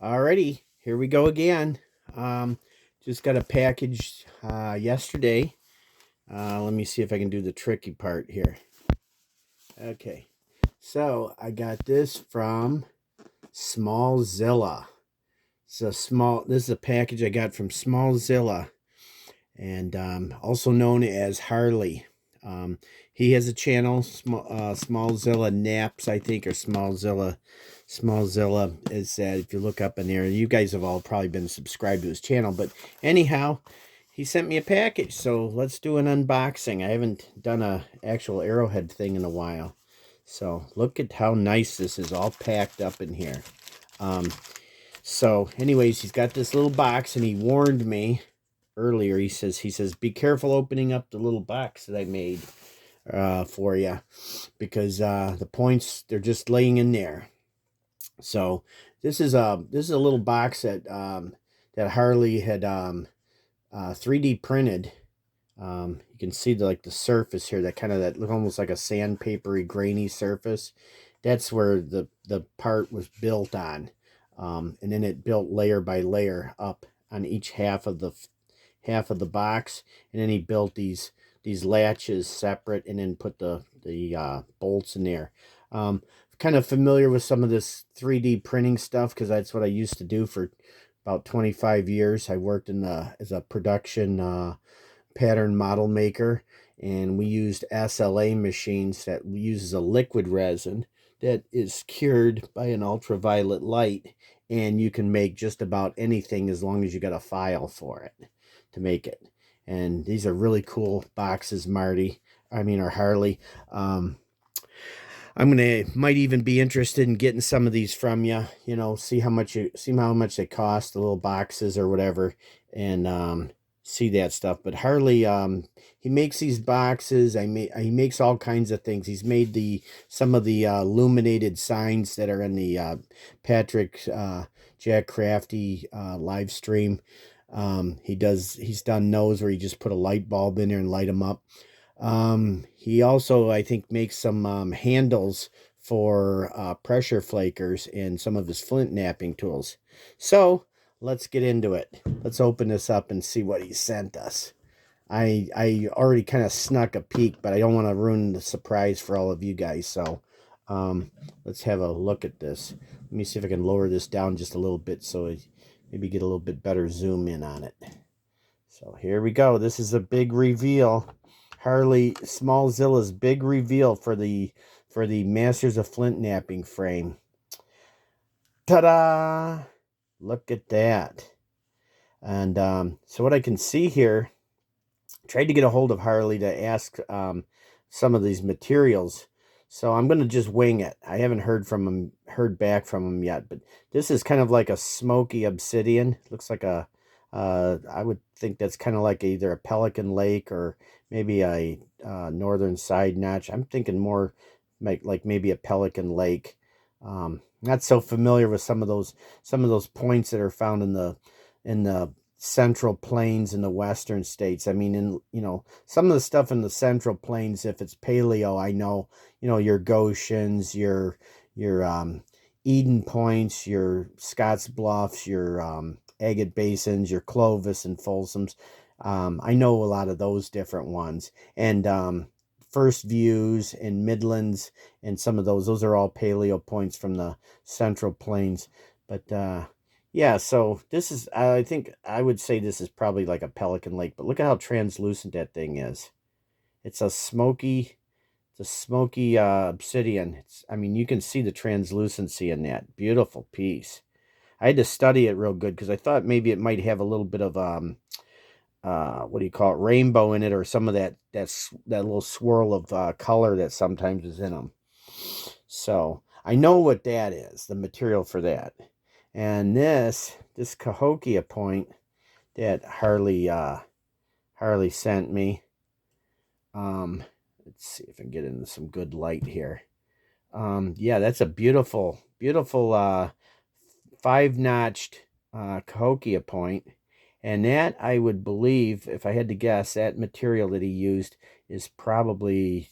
Alrighty, here we go again. Um, just got a package yesterday. Let me see if I can do the tricky part here. Okay, so I got this from Smolzilla. This is a package I got from Smolzilla, and also known as Harley. Um, he has a channel, Smolzilla Naps, I think, or Smolzilla. Smolzilla is that if you look up in there, you guys have all probably been subscribed to his channel. But anyhow, he sent me a package, so let's do an unboxing. I haven't done a actual Arrowhead thing in a while. So look at how nice this is, all packed up in here. Um, so anyways, he's got this little box, and he warned me earlier. He says be careful opening up the little box that I made for you, because the points, they're just laying in there. So this is a little box that Harley had 3D printed. You can see the surface here, that look almost like a sandpapery, grainy surface. That's where the part was built on, and then it built layer by layer up on each half of the box, and then he built these latches separate, and then put the bolts in there. Kind of familiar with some of this 3D printing stuff, because that's what I used to do for about 25 years. I worked as a production pattern model maker, and we used SLA machines that uses a liquid resin that is cured by an ultraviolet light, and you can make just about anything as long as you got a file for it to make it. And these are really cool boxes, or Harley. Might even be interested in getting some of these from you. See how much they cost, the little boxes or whatever, and see that stuff. But Harley, he makes these boxes. He makes all kinds of things. He's made some of the illuminated signs that are in the Patrick Jack Crafty live stream. He's done those where he just put a light bulb in there and light them up. He also, I think, makes some handles for pressure flakers in some of his Flintknapping tools. So let's get into it. Let's open this up and see what he sent us. I already kind of snuck a peek, but I don't want to ruin the surprise for all of you guys. So let's have a look at this. Let me see if I can lower this down just a little bit, so I maybe get a little bit better zoom in on it. So here we go. This is a big reveal. Harley Smolzilla's big reveal for the Masters of Flintknapping frame. Ta-da! Look at that. And so what I can see here, tried to get a hold of Harley to ask some of these materials. So I'm going to just wing it. I haven't heard back from him yet, but this is kind of like a smoky obsidian. Looks like I would think that's kind of like either a Pelican Lake or maybe a northern side notch. I'm thinking more like maybe a Pelican Lake. Not so familiar with some of those points that are found in the central plains in the western states. I mean, some of the stuff in the central plains, if it's paleo, I know, your Goshens, your Eden Points, your Scotts Bluffs, your Agate Basins, your Clovis and Folsoms. I know a lot of those different ones. And First Views and Midlands and some of those are all paleo points from the central plains. But yeah, so I think I would say this is probably like a Pelican Lake, but look at how translucent that thing is. It's a smoky obsidian. I mean, you can see the translucency in that. Beautiful piece. I had to study it real good because I thought maybe it might have a little bit of what do you call it, rainbow in it, or some of that little swirl of color that sometimes is in them. So I know what that is, the material for that. And this Cahokia point that Harley sent me. Let's see if I can get into some good light here. Yeah, that's a beautiful 5-notched Cahokia point. And that, I would believe, if I had to guess, that material that he used is probably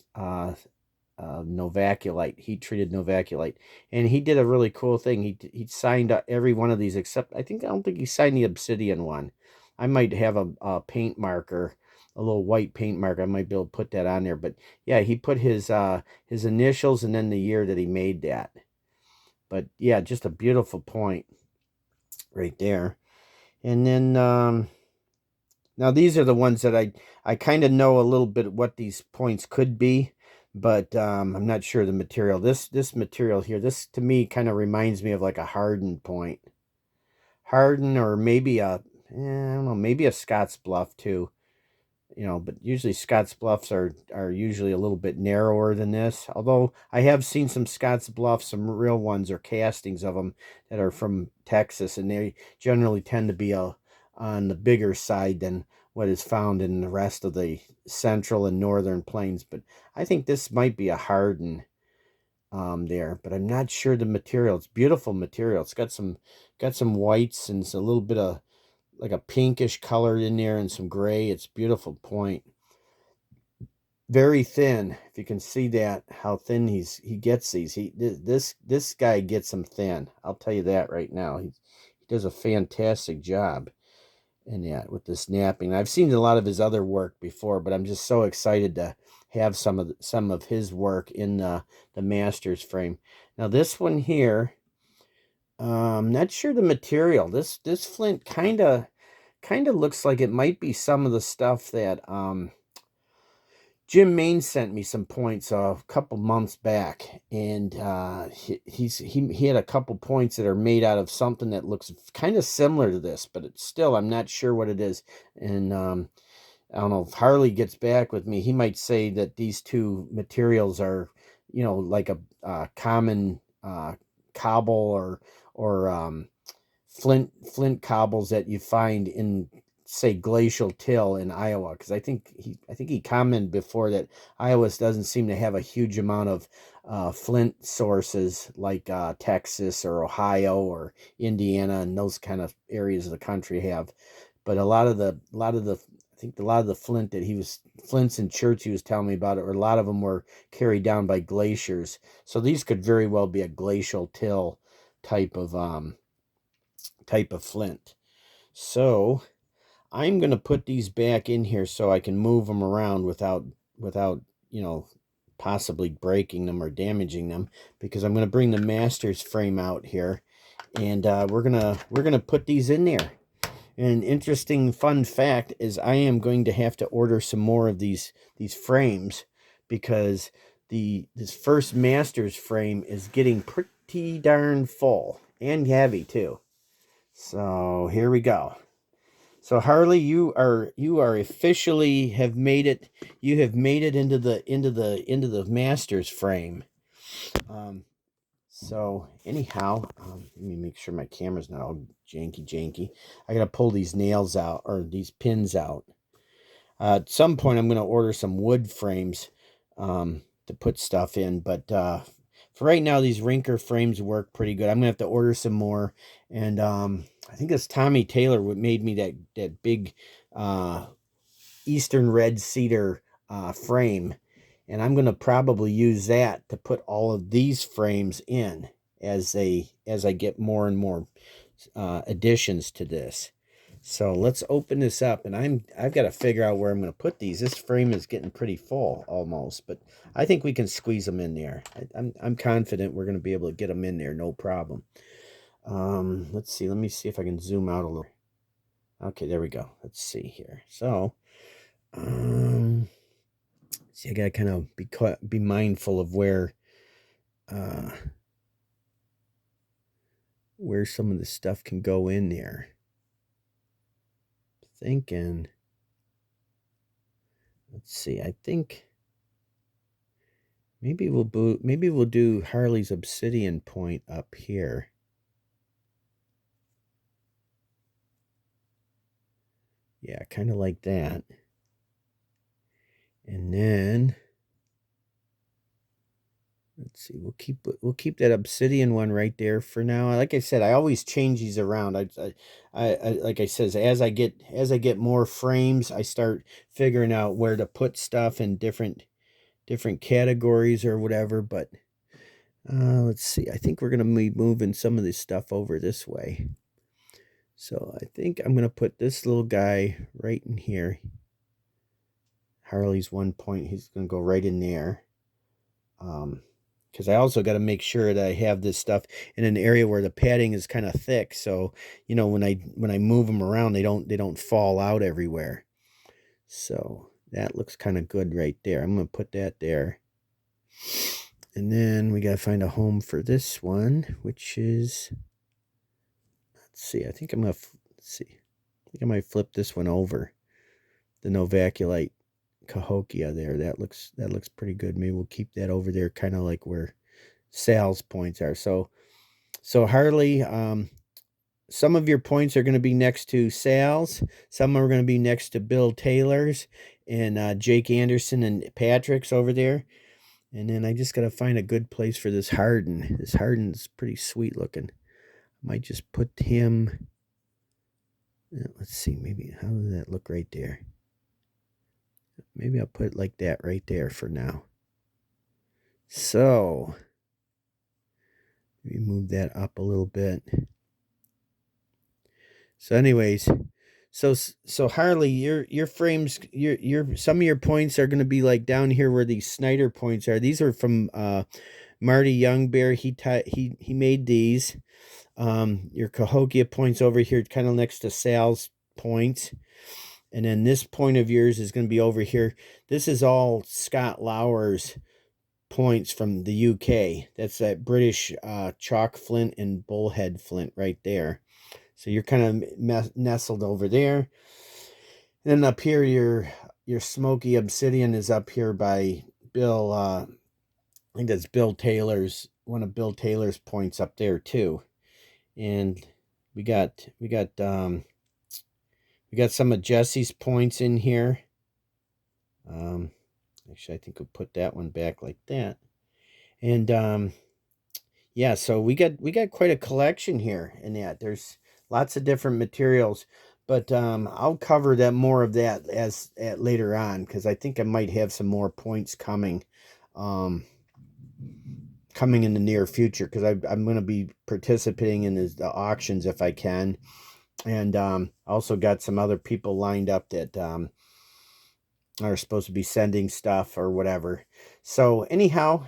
novaculite, heat-treated novaculite. And he did a really cool thing. He signed every one of these except, I don't think he signed the obsidian one. I might have a paint marker, a little white paint marker. I might be able to put that on there. But yeah, he put his initials and then the year that he made that. But yeah, just a beautiful point right there. And then now these are the ones that I kind of know a little bit what these points could be, but I'm not sure the material. This material here, this to me kind of reminds me of like a hardened point. Hardened, or maybe I don't know, maybe a Scott's Bluff too. But usually Scott's Bluffs are usually a little bit narrower than this. Although I have seen some Scott's Bluffs, some real ones or castings of them that are from Texas, and they generally tend to be on the bigger side than what is found in the rest of the central and northern plains. But I think this might be a harden there, but I'm not sure the material. It's beautiful material. It's got some whites and it's a little bit of like a pinkish color in there and some gray. It's beautiful point. Very thin. If you can see that, how thin he gets these. This guy gets them thin. I'll tell you that right now. He does a fantastic job in that with the snapping. I've seen a lot of his other work before, but I'm just so excited to have some of his work in the master's frame. Now this one here, not sure the material. This flint kind of looks like it might be some of the stuff that Jim Main sent me some points a couple months back, and he had a couple points that are made out of something that looks kind of similar to this, but it's still, I'm not sure what it is. And I don't know if Harley gets back with me. He might say that these two materials are, like a common cobble or flint cobbles that you find in, say, glacial till in Iowa, because I think he commented before that Iowa doesn't seem to have a huge amount of flint sources like Texas or Ohio or Indiana and those kind of areas of the country have. But a lot of the I think a lot of the flints in church he was telling me about it, or a lot of them were carried down by glaciers. So these could very well be a glacial till type of flint. So I'm going to put these back in here so I can move them around without possibly breaking them or damaging them, because I'm going to bring the master's frame out here, and we're gonna put these in there. An interesting fun fact is I am going to have to order some more of these frames, because this first master's frame is getting pretty darn full and heavy too. So here we go. So Harley, you are officially have made it. You have made it into the master's frame. So anyhow, let me make sure my camera's not all janky. I gotta pull these nails out, or these pins out. At some point, I'm gonna order some wood frames to put stuff in, but for right now, these Rinker frames work pretty good. I'm gonna have to order some more, and I think it's Tommy Taylor what made me that big Eastern red cedar frame, and I'm gonna probably use that to put all of these frames in as I get more and more additions to this. So let's open this up, and I've got to figure out where I'm going to put these. This frame is getting pretty full almost, but I think we can squeeze them in there. I'm confident we're going to be able to get them in there, no problem. Let's see. Let me see if I can zoom out a little. Okay, there we go. Let's see here. So, see, I got to kind of be mindful of where some of the stuff can go in there. Thinking, let's see, I think maybe we'll do Harley's obsidian point up here. Yeah, kind of like that. And then let's see, we'll keep that obsidian one right there for now. Like I said, I always change these around. I like I says, as I get more frames, I start figuring out where to put stuff in different different categories or whatever, but let's see. I think we're going to be moving some of this stuff over this way. So I think I'm going to put this little guy right in here. Harley's 1 point. He's going to go right in there. Because I also got to make sure that I have this stuff in an area where the padding is kind of thick. So, you know, when I move them around, they don't fall out everywhere. So that looks kind of good right there. I'm going to put that there. And then we got to find a home for this one, which is, let's see, I think I'm going to, see. I think I might flip this one over. The Novaculite Cahokia there. That looks pretty good. Maybe we'll keep that over there, kind of like where Sal's points are. So Harley, some of your points are going to be next to Sal's. Some are going to be next to Bill Taylor's and Jake Anderson and Patrick's over there. And then I just got to find a good place for this Harden. This Harden's pretty sweet looking. I might just put him. Let's see, maybe how does that look right there? Maybe I'll put it like that right there for now. So maybe move that up a little bit. So anyways, so Harley, your frames, your some of your points are going to be like down here where these Snyder points are. These are from Marty Youngbear. He made these. Your Cahokia points over here, kind of next to Sal's points. And then this point of yours is going to be over here. This is all Scott Lauer's points from the UK. That's that British chalk flint and bullhead flint right there. So you're kind of nestled over there. And then up here, your smoky obsidian is up here by Bill. I think that's Bill Taylor's, one of Bill Taylor's points up there too. And we got some of Jesse's points in here. Actually, I think we'll put that one back like that. And yeah, so we got quite a collection here in that. There's lots of different materials, but I'll cover that more of that later on, because I think I might have some more points coming in the near future, because I'm going to be participating in the auctions if I can. And also got some other people lined up that are supposed to be sending stuff or whatever. So anyhow,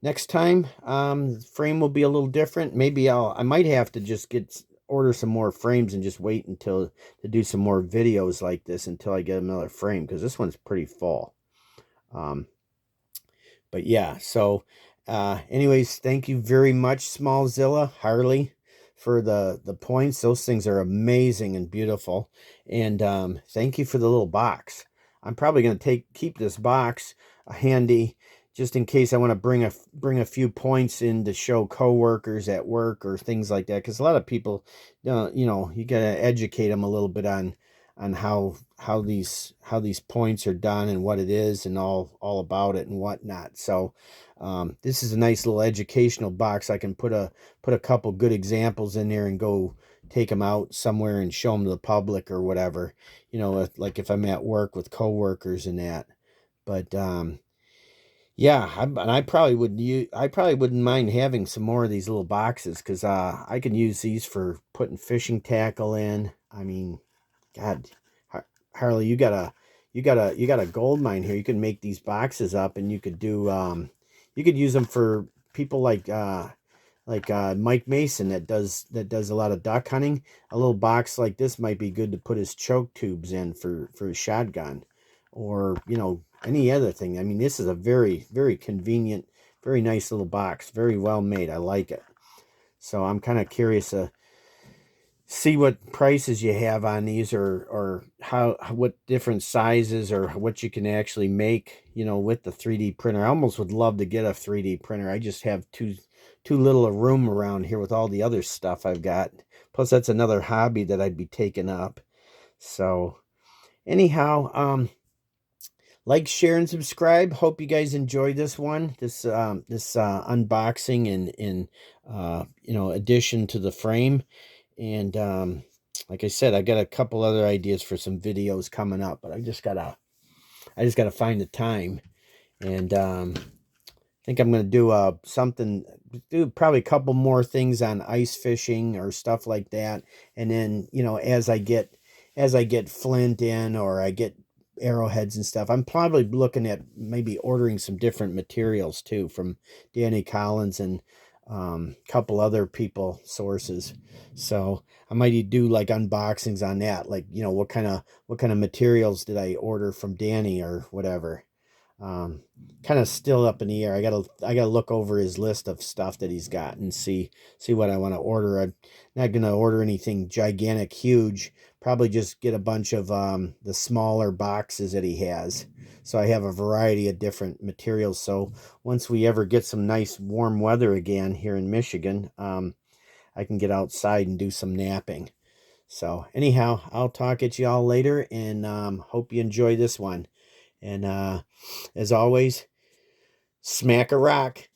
next time, the frame will be a little different. Maybe I might have to just order some more frames and just wait to do some more videos like this until I get another frame, because this one's pretty full. But yeah, so anyways, thank you very much, Smolzilla, Harley, for the points. Those things are amazing and beautiful. And thank you for the little box. I'm probably going to keep this box handy just in case I want to bring a few points in to show coworkers at work or things like that, because a lot of people, you know, you got to educate them a little bit on how these points are done and what it is and all about it and whatnot. So this is a nice little educational box. I can put a couple good examples in there and go take them out somewhere and show them to the public or whatever, you know, like if I'm at work with coworkers and that. But yeah, I probably wouldn't mind having some more of these little boxes, because I can use these for putting fishing tackle in. I mean, God, Harley, you got a gold mine here. You can make these boxes up, and you could do you could use them for people like Mike Mason that does a lot of duck hunting. A little box like this might be good to put his choke tubes in for his shotgun, or you know, any other thing. I mean, this is a very, very convenient, very nice little box. Very well made. I like it. So I'm kind of curious to see what prices you have on these, or what different sizes, or what you can actually make, you know, with the 3D printer. I almost would love to get a 3D printer. I just have too little a room around here with all the other stuff I've got. Plus that's another hobby that I'd be taking up. So anyhow, like, share, and subscribe. Hope you guys enjoyed this one, this unboxing and you know, addition to the frame. And like I said, I got a couple other ideas for some videos coming up, but I just gotta find the time. And I think I'm going to do do probably a couple more things on ice fishing or stuff like that. And then, as I get flint in, or I get arrowheads and stuff, I'm probably looking at maybe ordering some different materials too from Danny Collins and couple other people sources. So I might do like unboxings on that, like, what kind of materials did I order from Danny or whatever. um, Kind of still up in the air. I gotta look over his list of stuff that he's got and see what I want to order. I'm not gonna order anything gigantic, huge. Probably just get a bunch of the smaller boxes that he has. So I have a variety of different materials. So once we ever get some nice warm weather again here in Michigan, I can get outside and do some napping. So anyhow, I'll talk at you all later, and hope you enjoy this one. And as always, smack a rock.